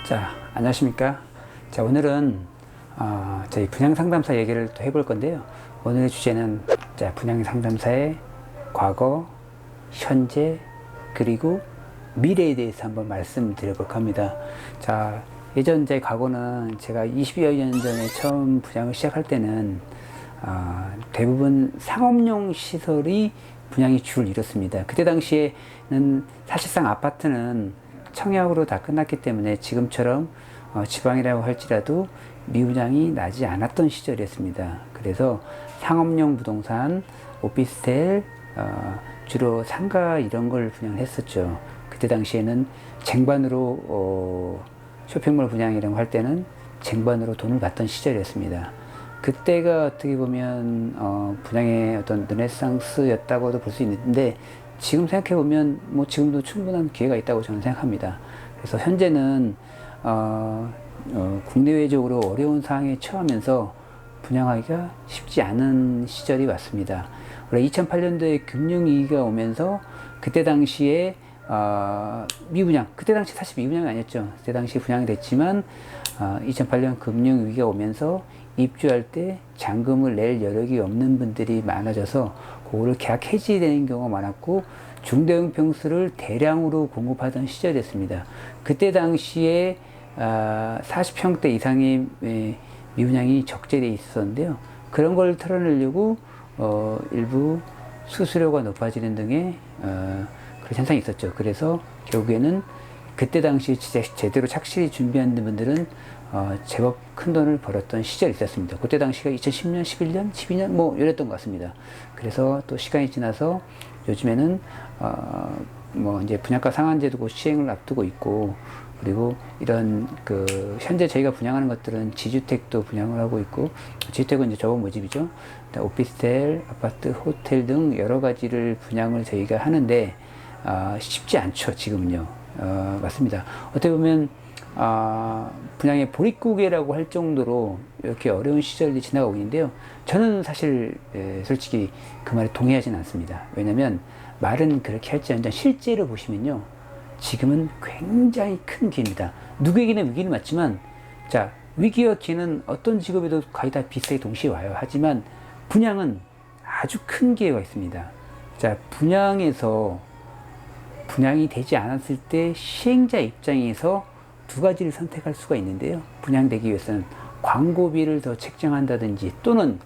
자, 안녕하십니까. 자, 오늘은 저희 분양상담사 얘기를 또 해볼 건데요. 오늘의 주제는 분양상담사의 과거, 현재, 그리고 미래에 대해서 한번 말씀드려볼까 합니다. 자, 예전 제 과거는 제가 20여 년 전에 처음 분양을 시작할 때는 대부분 상업용 시설이 분양이 주를 이뤘습니다. 그때 당시에는 사실상 아파트는 청약으로 다 끝났기 때문에 지금처럼 지방이라고 할지라도 미분양이 나지 않았던 시절이었습니다. 그래서 상업용 부동산, 오피스텔, 주로 상가 이런 걸 분양을 했었죠. 그때 당시에는 쟁반으로 쇼핑몰 분양이라고 할 때는 쟁반으로 돈을 받던 시절이었습니다. 그때가 어떻게 보면 분양의 어떤 르네상스였다고도 볼 수 있는데, 지금 생각해 보면 뭐 지금도 충분한 기회가 있다고 저는 생각합니다. 그래서 현재는 국내외적으로 어려운 상황에 처하면서 분양하기가 쉽지 않은 시절이 왔습니다. 원래 2008년도에 금융위기가 오면서 그때 당시에 미분양, 그때 당시 사실 미분양이 아니었죠. 그때 당시 분양이 됐지만 2008년 금융위기가 오면서 입주할 때 잔금을 낼 여력이 없는 분들이 많아져서 그거를 계약 해지되는 경우가 많았고, 중대형 평수를 대량으로 공급하던 시절이었습니다. 그때 당시에 40평대 이상의 미분양이 적재되어 있었는데요. 그런 걸 털어내려고 일부 수수료가 높아지는 등의 그런 현상이 있었죠. 그래서 결국에는 그때 당시 제대로 착실히 준비한 분들은 제법 큰 돈을 벌었던 시절이 있었습니다. 그때 당시가 2010년, 11년, 12년 뭐 이랬던 것 같습니다. 그래서 또 시간이 지나서 요즘에는 뭐 이제 분양가 상한제도 곧 시행을 앞두고 있고, 그리고 이런 현재 저희가 분양하는 것들은 지주택도 분양을 하고 있고, 지주택은 이제 저거 모집이죠. 오피스텔, 아파트, 호텔 등 여러 가지를 분양을 저희가 하는데 쉽지 않죠, 지금은요. 맞습니다. 어떻게 보면 분양의 보릿고개라고 할 정도로 이렇게 어려운 시절이 지나가고 있는데요. 저는 사실 솔직히 그 말에 동의하지는 않습니다. 왜냐면 말은 그렇게 할지언정 실제로 보시면요, 지금은 굉장히 큰 기회입니다. 누구에게나 위기는 맞지만, 자, 위기와 기회는 어떤 직업에도 거의 다 비슷하게 동시에 와요. 하지만 분양은 아주 큰 기회가 있습니다. 자, 분양이 되지 않았을 때 시행자 입장에서 두 가지를 선택할 수가 있는데요. 분양되기 위해서는 광고비를 더 책정한다든지, 또는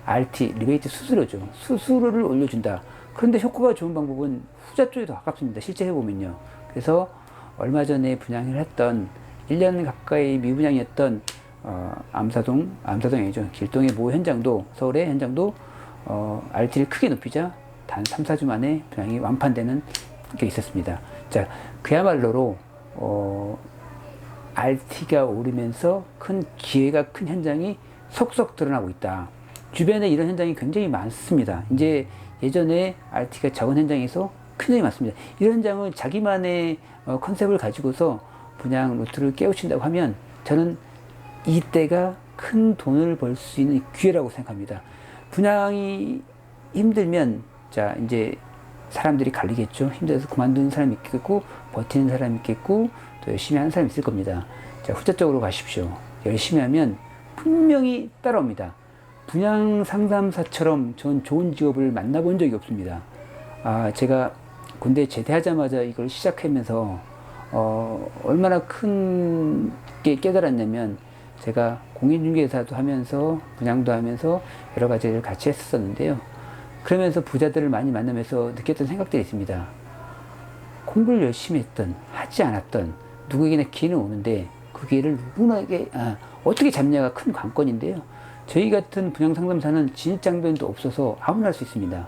RT, 리베이트 수수료죠. 수수료를 올려준다. 그런데 효과가 좋은 방법은 후자 쪽이 더 가깝습니다. 실제 해보면요. 그래서 얼마 전에 분양을 했던 1년 가까이 미분양이었던 암사동이죠. 길동의 모 현장도, 서울의 현장도 RT를 크게 높이자 단 3, 4주 만에 분양이 완판되는 게 있었습니다. 자, 그야말로로 RT가 오르면서 큰 기회가 큰 현장이 속속 드러나고 있다. 주변에 이런 현장이 굉장히 많습니다. 이제 예전에 RT가 적은 현장에서 큰 현장이 많습니다. 이런 현장을 자기만의 컨셉을 가지고서 분양 루트를 깨우친다고 하면, 저는 이때가 큰 돈을 벌 수 있는 기회라고 생각합니다. 분양이 힘들면 이제 사람들이 갈리겠죠. 힘들어서 그만두는 사람이 있겠고, 버티는 사람이 있겠고, 또 열심히 하는 사람이 있을 겁니다. 자, 후자적으로 가십시오. 열심히 하면 분명히 따라옵니다. 분양 상담사처럼 전 좋은 직업을 만나본 적이 없습니다. 제가 군대 제대하자마자 이걸 시작하면서 얼마나 큰 게 깨달았냐면, 제가 공인중개사도 하면서 분양도 하면서 여러 가지를 같이 했었는데요. 그러면서 부자들을 많이 만나면서 느꼈던 생각들이 있습니다. 공부를 열심히 했던, 하지 않았던 누구에게나 기회는 오는데 그 기회를 누구에게 어떻게 잡냐가 큰 관건인데요. 저희 같은 분양상담사는 진입장벽도 없어서 아무나 할 수 있습니다.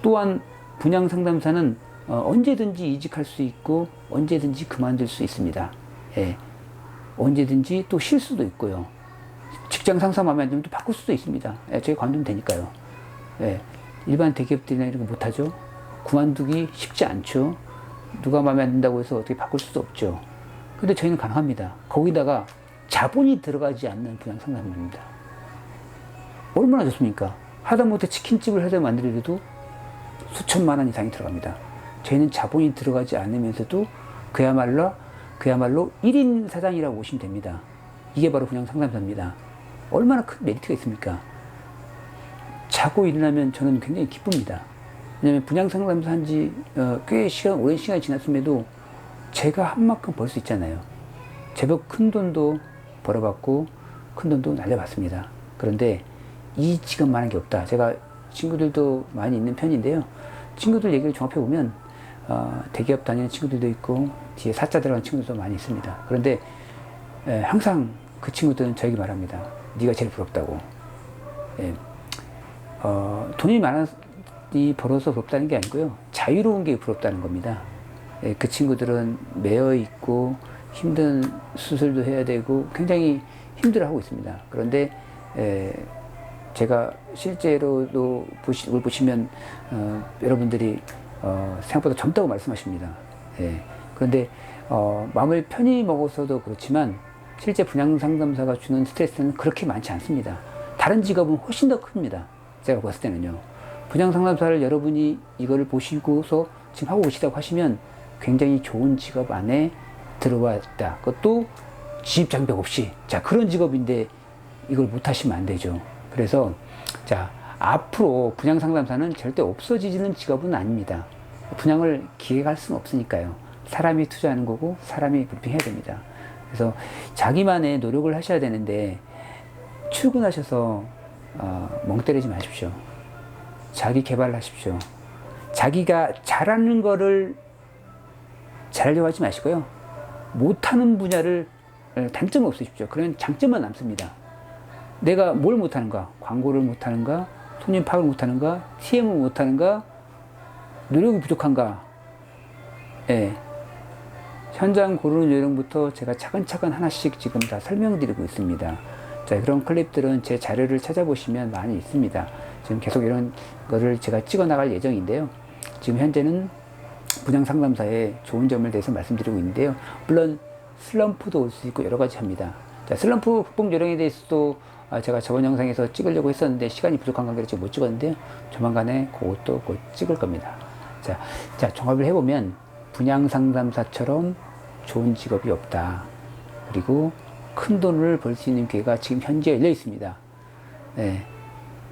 또한 분양상담사는 언제든지 이직할 수 있고 언제든지 그만둘 수 있습니다. 예. 언제든지 또 쉴 수도 있고요. 직장 상사 마음에 안 들면 또 바꿀 수도 있습니다. 예, 저희 관두면 되니까요. 예, 일반 대기업들이나 이런 거 못하죠. 그만두기 쉽지 않죠. 누가 마음에 안 든다고 해서 어떻게 바꿀 수도 없죠. 근데 저희는 가능합니다. 거기다가 자본이 들어가지 않는 분양 상담입니다. 얼마나 좋습니까? 하다못해 치킨집을 하다 만들어도 수천만 원 이상이 들어갑니다. 저희는 자본이 들어가지 않으면서도 그야말로 그야말로 1인 사장이라고 보시면 됩니다. 이게 바로 분양상담사입니다. 얼마나 큰 메리트가 있습니까? 자고 일어나면 저는 굉장히 기쁩니다. 왜냐하면 분양상담사 한지 꽤 오랜 시간이 지났음에도 제가 한 만큼 벌 수 있잖아요. 제법 큰 돈도 벌어봤고 큰 돈도 날려봤습니다. 그런데 이 직업만한 게 없다. 제가 친구들도 많이 있는 편인데요. 친구들 얘기를 종합해보면 대기업 다니는 친구들도 있고 뒤에 사자 들어간 친구들도 많이 있습니다. 그런데 항상 그 친구들은 저에게 말합니다. 네가 제일 부럽다고. 돈이 많이 벌어서 부럽다는 게 아니고요. 자유로운 게 부럽다는 겁니다. 그 친구들은 매여 있고 힘든 수술도 해야 되고 굉장히 힘들어하고 있습니다. 그런데 제가 실제로도 이걸 보시면 여러분들이 생각보다 젊다고 말씀하십니다. 그런데 마음을 편히 먹어서도 그렇지만 실제 분양상담사가 주는 스트레스는 그렇게 많지 않습니다. 다른 직업은 훨씬 더 큽니다. 제가 봤을 때는요. 분양상담사를 여러분이 이거를 보시고서 지금 하고 계시다고 하시면 굉장히 좋은 직업 안에 들어왔다. 그것도 진입장벽 없이. 자, 그런 직업인데 이걸 못 하시면 안 되죠. 그래서 자, 앞으로 분양상담사는 절대 없어지는 직업은 아닙니다. 분양을 기획할 수는 없으니까요. 사람이 투자하는 거고 사람이 브리핑해야 됩니다. 그래서 자기만의 노력을 하셔야 되는데 출근하셔서 멍 때리지 마십시오. 자기 개발을 하십시오. 자기가 잘하는 거를 잘하려고 하지 마시고요. 못하는 분야를 단점 없으십시오. 그러면 장점만 남습니다. 내가 뭘 못하는가? 광고를 못하는가? 손님 파악을 못하는가? TM을 못하는가? 노력이 부족한가? 현장 고르는 요령부터 제가 차근차근 하나씩 지금 다 설명드리고 있습니다. 자, 그런 클립들은 제 자료를 찾아보시면 많이 있습니다. 지금 계속 이런 거를 제가 찍어 나갈 예정인데요. 지금 현재는 분양상담사의 좋은 점에 대해서 말씀드리고 있는데요. 물론 슬럼프도 올 수 있고 여러 가지 합니다. 자, 슬럼프 극복 요령에 대해서도 제가 저번 영상에서 찍으려고 했었는데 시간이 부족한 관계로 지금 못 찍었는데요. 조만간에 그것도 곧 찍을 겁니다. 자, 종합을 해보면 분양상담사처럼 좋은 직업이 없다. 그리고 큰 돈을 벌 수 있는 기회가 지금 현재 열려 있습니다.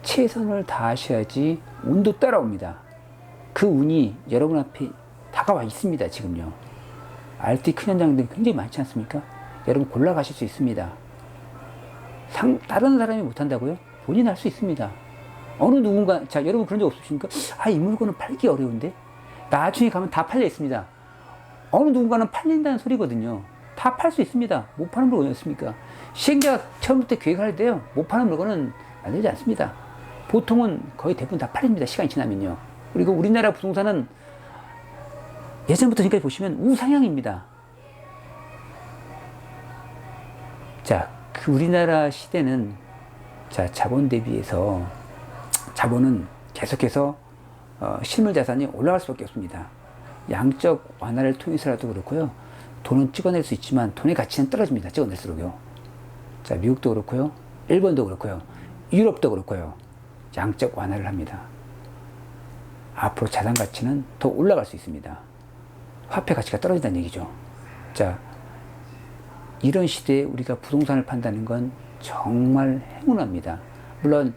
최선을 다하셔야지 운도 따라옵니다. 그 운이 여러분 앞에 다가와 있습니다. 지금요. RT 큰 현장들이 굉장히 많지 않습니까? 여러분 골라가실 수 있습니다. 다른 사람이 못한다고요? 본인 할 수 있습니다. 어느 누군가, 자, 여러분 그런 적 없으십니까? 이 물건은 팔기 어려운데? 나중에 가면 다 팔려 있습니다. 어느 누군가는 팔린다는 소리거든요. 다 팔 수 있습니다. 못 파는 물건이 없습니까? 시행자가 처음부터 계획할 때요, 못 파는 물건은 만들지 않습니다. 보통은 거의 대부분 다 팔립니다. 시간이 지나면요. 그리고 우리나라 부동산은 예전부터 지금까지 보시면 우상향입니다. 자, 그 우리나라 시대는 자본 대비해서 자본은 계속해서 실물 자산이 올라갈 수밖에 없습니다. 양적 완화를 통해서라도 그렇고요. 돈은 찍어낼 수 있지만 돈의 가치는 떨어집니다. 찍어낼수록요. 자, 미국도 그렇고요. 일본도 그렇고요. 유럽도 그렇고요. 양적 완화를 합니다. 앞으로 자산 가치는 더 올라갈 수 있습니다. 화폐 가치가 떨어진다는 얘기죠. 자, 이런 시대에 우리가 부동산을 판다는 건 정말 행운합니다. 물론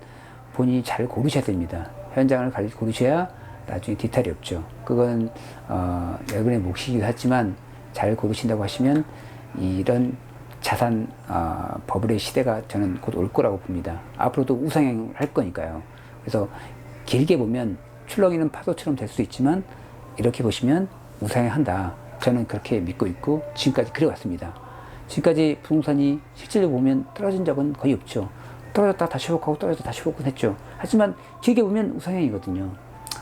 본인이 잘 고르셔야 됩니다. 현장을 고르셔야 나중에 뒤탈이 없죠. 그건 여러분의 몫이기도 하지만 잘 고르신다고 하시면 이런 자산 버블의 시대가 저는 곧 올 거라고 봅니다. 앞으로도 우상향을 할 거니까요. 그래서 길게 보면 출렁이는 파도처럼 될 수도 있지만 이렇게 보시면 우상향한다. 저는 그렇게 믿고 있고 지금까지 그래왔습니다. 지금까지 부동산이 실질적으로 보면 떨어진 적은 거의 없죠. 떨어졌다 다시 회복하고 떨어졌다 다시 회복은 했죠. 하지만 길게 보면 우상향이거든요.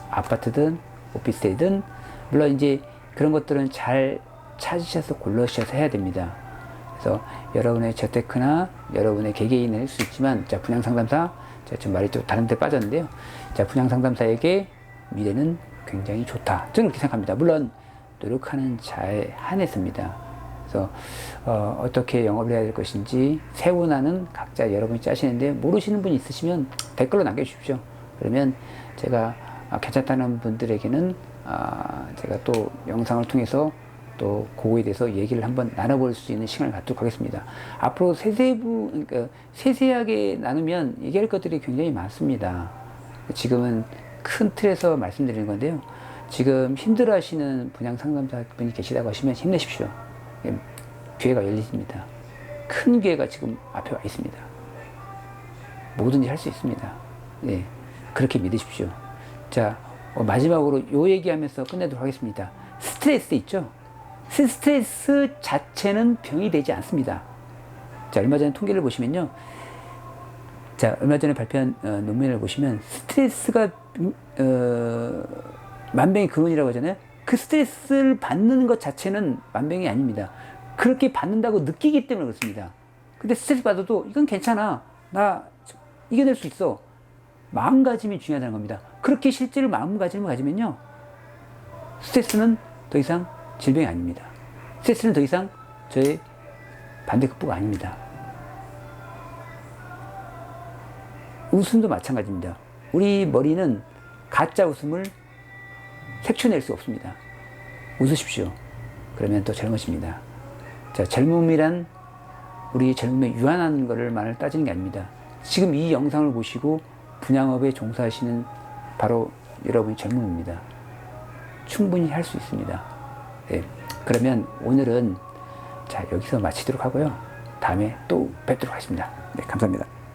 아파트든 오피스텔이든 물론 이제 그런 것들은 잘 찾으셔서 골라주셔서 해야 됩니다. 그래서 여러분의 재테크나 여러분의 개개인은 할 수 있지만 자, 분양상담사, 제가 지금 말이 또 다른 데 빠졌는데요. 자, 분양상담사에게 미래는 굉장히 좋다. 저는 그렇게 생각합니다. 물론 노력하는 자에 한해서입니다. 그래서 어떻게 영업을 해야 될 것인지 세분화는 각자 여러분이 짜시는데 모르시는 분이 있으시면 댓글로 남겨주십시오. 그러면 제가 괜찮다는 분들에게는 제가 또 영상을 통해서 또 그거에 대해서 얘기를 한번 나눠볼 수 있는 시간을 갖도록 하겠습니다. 앞으로 그러니까 세세하게 나누면 얘기할 것들이 굉장히 많습니다. 지금은 큰 틀에서 말씀드리는 건데요. 지금 힘들어 하시는 분양 상담사분이 계시다고 하시면 힘내십시오. 기회가 열리십니다. 큰 기회가 지금 앞에 와 있습니다. 뭐든지 할 수 있습니다. 네, 그렇게 믿으십시오. 자, 마지막으로 요 얘기하면서 끝내도록 하겠습니다. 스트레스 있죠? 스트레스 자체는 병이 되지 않습니다. 자, 얼마 전에 통계를 보시면요. 자, 얼마 전에 발표한 논문을 보시면 스트레스가 만병의 근원이라고 하잖아요. 그 스트레스를 받는 것 자체는 만병이 아닙니다. 그렇게 받는다고 느끼기 때문에 그렇습니다. 근데 스트레스 받아도 이건 괜찮아. 나 이겨낼 수 있어. 마음가짐이 중요하다는 겁니다. 그렇게 실제로 마음가짐을 가지면요. 스트레스는 더 이상 질병이 아닙니다. 스트레스는 더 이상 저의 반대급부가 아닙니다. 웃음도 마찬가지입니다. 우리 머리는 가짜 웃음을 색출낼 수 없습니다. 웃으십시오. 그러면 또 젊으십니다. 자, 젊음이란 우리 젊음에 유한한 거를 만을 따지는 게 아닙니다. 지금 이 영상을 보시고 분양업에 종사하시는 바로 여러분이 젊음입니다. 충분히 할 수 있습니다. 네. 그러면 오늘은 자, 여기서 마치도록 하고요. 다음에 또 뵙도록 하겠습니다. 네, 감사합니다.